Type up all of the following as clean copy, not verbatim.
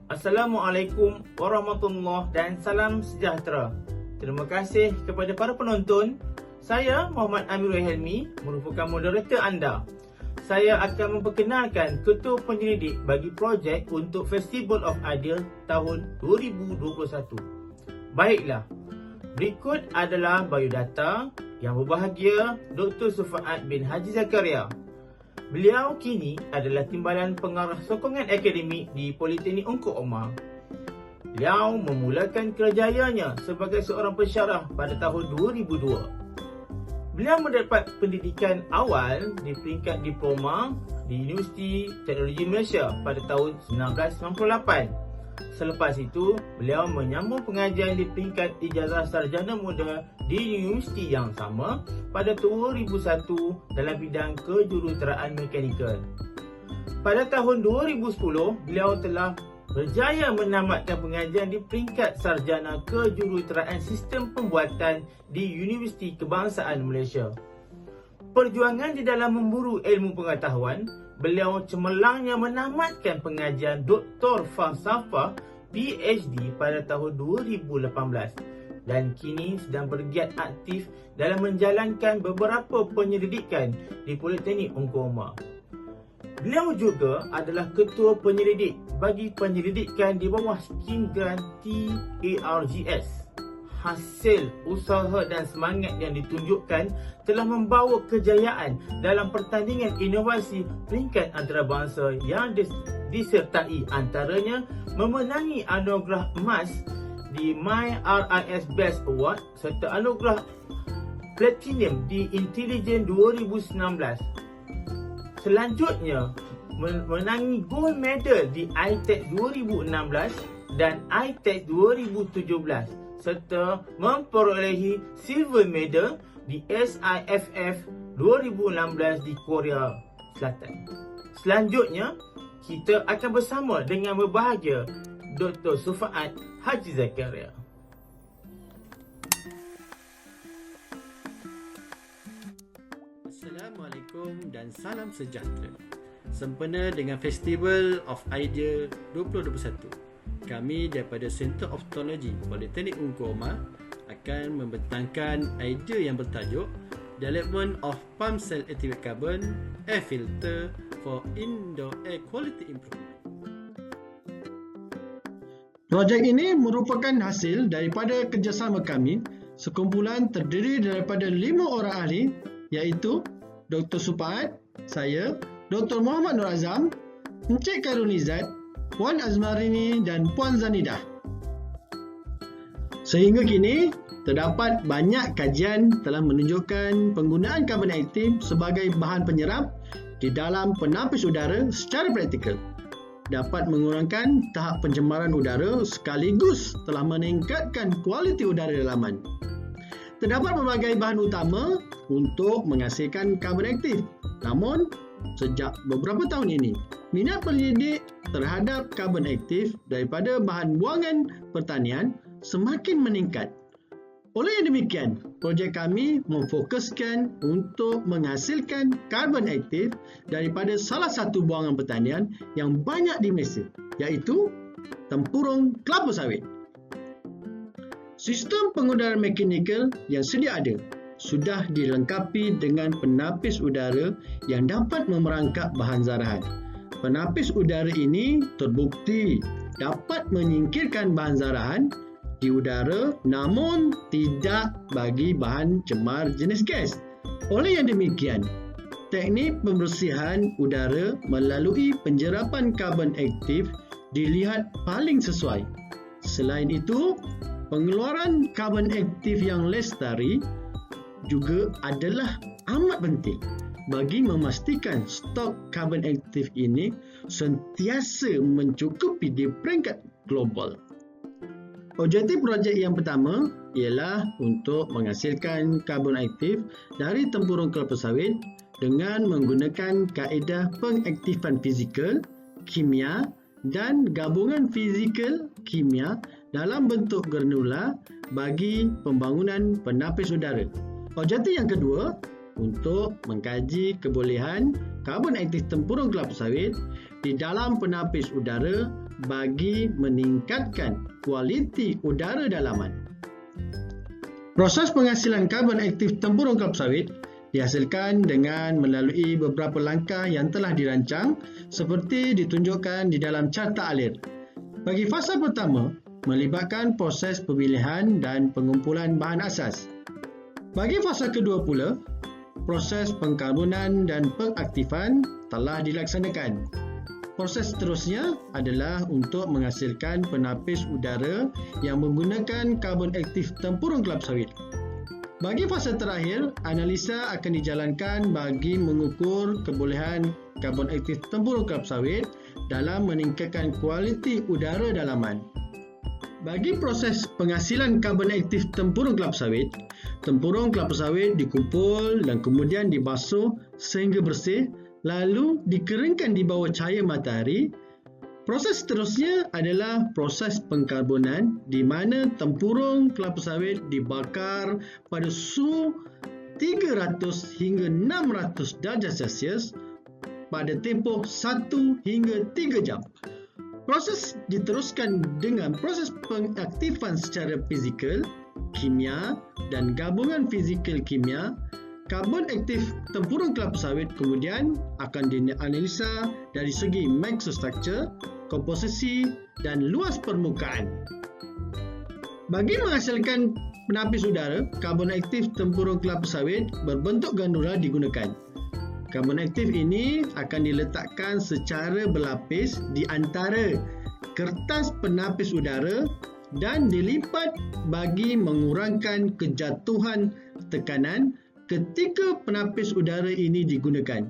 Assalamualaikum warahmatullahi dan salam sejahtera. Terima kasih kepada para penonton. Saya Muhammad Amirul Helmi, merupakan moderator anda. Saya akan memperkenalkan ketua penyelidik bagi projek untuk Festival of Ideas tahun 2021. Baiklah, berikut adalah biodata. Yang berbahagia Dr. Sufaat bin Haji Zakaria. Beliau kini adalah Timbalan Pengarah Sokongan Akademik di Politeknik Ungku Omar. Beliau memulakan kerajaannya sebagai seorang pensyarah pada tahun 2002. Beliau mendapat pendidikan awal di peringkat diploma di Universiti Teknologi Malaysia pada tahun 1998. Selepas itu, beliau menyambung pengajian di peringkat ijazah sarjana muda di universiti yang sama pada 2001 dalam bidang kejuruteraan mekanikal. Pada tahun 2010, beliau telah berjaya menamatkan pengajian di peringkat sarjana kejuruteraan sistem pembuatan di Universiti Kebangsaan Malaysia. Perjuangan di dalam memburu ilmu pengetahuan, beliau cemerlangnya menamatkan pengajian Doktor Falsafah PhD pada tahun 2018 dan kini sedang bergiat aktif dalam menjalankan beberapa penyelidikan di Politeknik Ungku Omar. Beliau juga adalah ketua penyelidik bagi penyelidikan di bawah skim grant TARGS. Hasil usaha dan semangat yang ditunjukkan telah membawa kejayaan dalam pertandingan inovasi peringkat antarabangsa yang disertai antaranya memenangi anugerah emas di MyRIS Best Award serta anugerah Platinum di Intelligent 2019. Selanjutnya, menangi gold medal di iTech 2016 dan iTech 2017 serta memperolehi silver medal di SIFF 2016 di Korea Selatan. Selanjutnya, kita akan bersama dengan berbahagia Dr. Sufaat Haji Zakaria. Assalamualaikum dan salam sejahtera. Sempena dengan Festival of Idea 2021. Kami daripada Center of Technology Politeknik Ungku Omar akan membentangkan idea yang bertajuk Development of Pump Cell Activated Carbon Air Filter for Indoor Air Quality Improvement. Projek ini merupakan hasil daripada kerjasama kami, sekumpulan terdiri daripada 5 orang ahli iaitu Dr. Sufaat, saya, Dr. Muhammad Nur Azam, Encik Karunizat, Puan Azmarini dan Puan Zanidah. Sehingga kini, terdapat banyak kajian telah menunjukkan penggunaan karbon aktif sebagai bahan penyerap di dalam penapis udara secara praktikal dapat mengurangkan tahap pencemaran udara sekaligus telah meningkatkan kualiti udara dalaman. Terdapat berbagai bahan utama untuk menghasilkan karbon aktif. Namun, sejak beberapa tahun ini, minat penyelidik terhadap karbon aktif daripada bahan buangan pertanian semakin meningkat. Oleh yang demikian, projek kami memfokuskan untuk menghasilkan karbon aktif daripada salah satu buangan pertanian yang banyak di Malaysia, iaitu tempurung kelapa sawit. Sistem pengudaran mekanikal yang sedia ada sudah dilengkapi dengan penapis udara yang dapat memerangkap bahan zarahan. Penapis udara ini terbukti dapat menyingkirkan bahan zarahan di udara namun tidak bagi bahan cemar jenis gas. Oleh yang demikian, teknik pembersihan udara melalui penjerapan karbon aktif dilihat paling sesuai. Selain itu, pengeluaran karbon aktif yang lestari juga adalah amat penting bagi memastikan stok karbon aktif ini sentiasa mencukupi di peringkat global. Objektif projek yang pertama ialah untuk menghasilkan karbon aktif dari tempurung kelapa sawit dengan menggunakan kaedah pengaktifan fizikal, kimia dan gabungan fizikal kimia dalam bentuk granula bagi pembangunan penapis udara. Objektif yang kedua untuk mengkaji kebolehan karbon aktif tempurung kelapa sawit di dalam penapis udara bagi meningkatkan kualiti udara dalaman. Proses penghasilan karbon aktif tempurung kelapa sawit dihasilkan dengan melalui beberapa langkah yang telah dirancang seperti ditunjukkan di dalam carta alir. Bagi fasa pertama, melibatkan proses pemilihan dan pengumpulan bahan asas. Bagi fasa kedua pula, proses pengkarbonan dan pengaktifan telah dilaksanakan. Proses seterusnya adalah untuk menghasilkan penapis udara yang menggunakan karbon aktif tempurung kelapa sawit. Bagi fasa terakhir, analisa akan dijalankan bagi mengukur kebolehan karbon aktif tempurung kelapa sawit dalam meningkatkan kualiti udara dalaman. Bagi proses penghasilan karbon aktif tempurung kelapa sawit dikumpul dan kemudian dibasuh sehingga bersih, lalu dikeringkan di bawah cahaya matahari. Proses seterusnya adalah proses pengkarbonan di mana tempurung kelapa sawit dibakar pada suhu 300 hingga 600 darjah Celsius pada tempoh 1 hingga 3 jam. Proses diteruskan dengan proses pengaktifan secara fizikal, kimia dan gabungan fizikal kimia. Karbon aktif tempurung kelapa sawit kemudian akan dianalisa dari segi microstructure, komposisi dan luas permukaan. Bagi menghasilkan penapis udara, karbon aktif tempurung kelapa sawit berbentuk gandula digunakan. Karbon aktif ini akan diletakkan secara berlapis di antara kertas penapis udara dan dilipat bagi mengurangkan kejatuhan tekanan ketika penapis udara ini digunakan.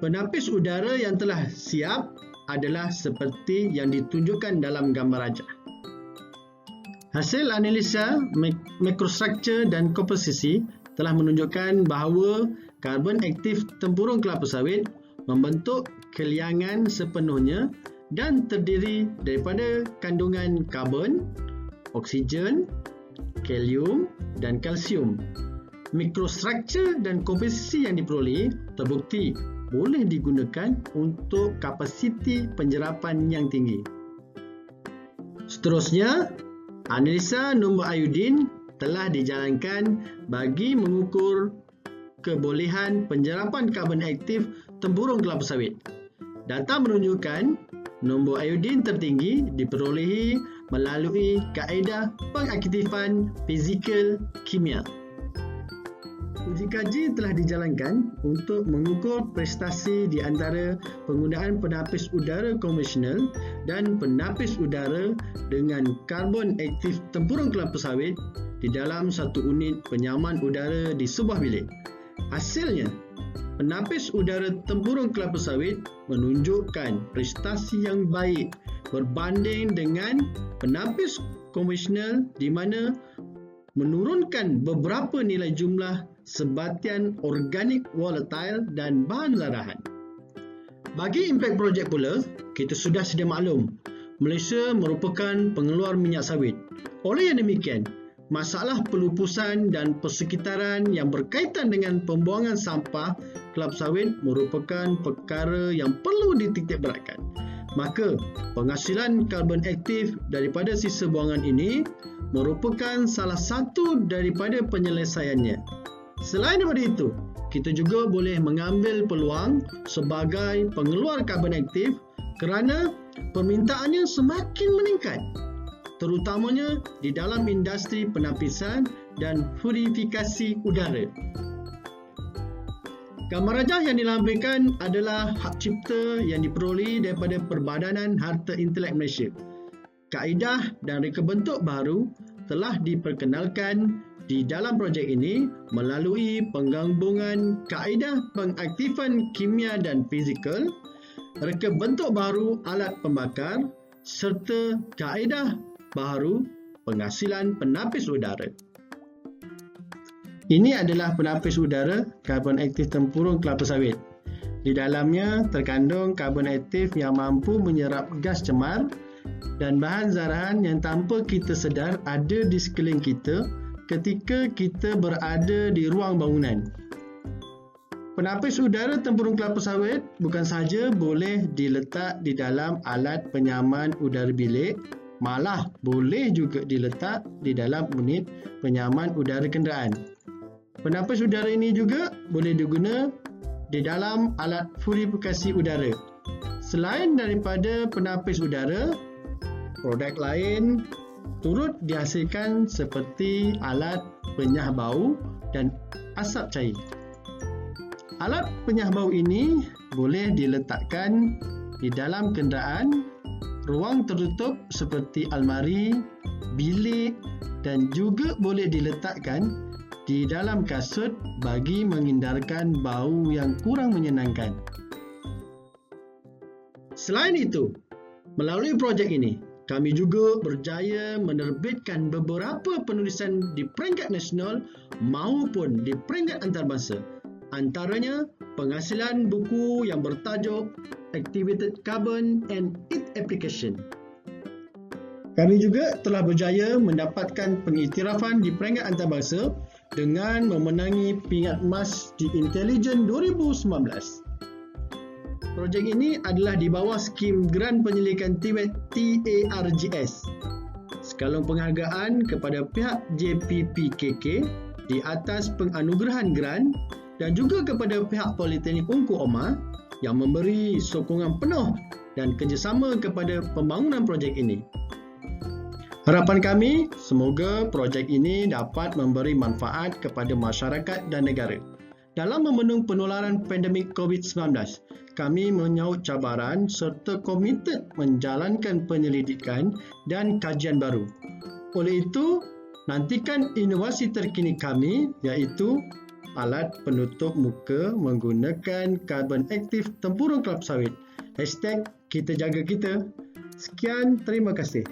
Penapis udara yang telah siap adalah seperti yang ditunjukkan dalam gambar rajah. Hasil analisa mikrostruktur dan komposisi telah menunjukkan bahawa karbon aktif tempurung kelapa sawit membentuk keliangan sepenuhnya dan terdiri daripada kandungan karbon, oksigen, kalium dan kalsium. Mikrostruktur dan komposisi yang diperoleh terbukti boleh digunakan untuk kapasiti penyerapan yang tinggi. Seterusnya, analisa nombor iodin telah dijalankan bagi mengukur kebolehan penyerapan karbon aktif tempurung kelapa sawit. Data menunjukkan nombor iodin tertinggi diperolehi melalui kaedah pengaktifan fizikal kimia. Uji kaji telah dijalankan untuk mengukur prestasi di antara penggunaan penapis udara konvensional dan penapis udara dengan karbon aktif tempurung kelapa sawit di dalam satu unit penyaman udara di sebuah bilik. Hasilnya, penapis udara tempurung kelapa sawit menunjukkan prestasi yang baik berbanding dengan penapis konvensional di mana menurunkan beberapa nilai jumlah sebatian organik volatile dan bahan zarahan. Bagi impak projek pula, kita sudah sedia maklum, Malaysia merupakan pengeluar minyak sawit. Oleh yang demikian, masalah pelupusan dan persekitaran yang berkaitan dengan pembuangan sampah kelapa sawit merupakan perkara yang perlu dititik beratkan. Maka, penghasilan karbon aktif daripada sisa buangan ini merupakan salah satu daripada penyelesaiannya. Selain daripada itu, kita juga boleh mengambil peluang sebagai pengeluar karbon aktif kerana permintaannya semakin meningkat, terutamanya di dalam industri penapisan dan purifikasi udara. Gambar rajah yang dilampirkan adalah hak cipta yang diperoleh daripada Perbadanan Harta Intelek Malaysia. Kaedah dan reka bentuk baru telah diperkenalkan di dalam projek ini melalui penggabungan kaedah pengaktifan kimia dan fizikal, reka bentuk baru alat pembakar serta kaedah baru penghasilan penapis udara. Ini adalah penapis udara karbon aktif tempurung kelapa sawit. Di dalamnya terkandung karbon aktif yang mampu menyerap gas cemar dan bahan zarahan yang tanpa kita sedar ada di sekeliling kita ketika kita berada di ruang bangunan. Penapis udara tempurung kelapa sawit bukan sahaja boleh diletak di dalam alat penyaman udara bilik, malah boleh juga diletak di dalam unit penyaman udara kenderaan. Penapis udara ini juga boleh diguna di dalam alat purifikasi udara. Selain daripada penapis udara, produk lain turut dihasilkan seperti alat penyah bau dan asap cair. Alat penyah bau ini boleh diletakkan di dalam kenderaan, ruang tertutup seperti almari, bilik dan juga boleh diletakkan di dalam kasut bagi menghindarkan bau yang kurang menyenangkan. Selain itu, melalui projek ini, kami juga berjaya menerbitkan beberapa penulisan di peringkat nasional maupun di peringkat antarabangsa. Antaranya, penghasilan buku yang bertajuk Activated Carbon and Its Application. Kami juga telah berjaya mendapatkan pengiktirafan di peringkat antarabangsa dengan memenangi pingat emas di Intelligent 2019. Projek ini adalah di bawah skim Grant Penyelidikan TARGS. Sekalung penghargaan kepada pihak JPPKK di atas penganugerahan grant dan juga kepada pihak Politeknik Ungku Omar yang memberi sokongan penuh dan kerjasama kepada pembangunan projek ini. Harapan kami, semoga projek ini dapat memberi manfaat kepada masyarakat dan negara. Dalam membendung penularan pandemik COVID-19, kami menyaut cabaran serta komited menjalankan penyelidikan dan kajian baru. Oleh itu, nantikan inovasi terkini kami iaitu alat penutup muka menggunakan karbon aktif tempurung kelapa sawit. #KitaJagaKita. Sekian, terima kasih.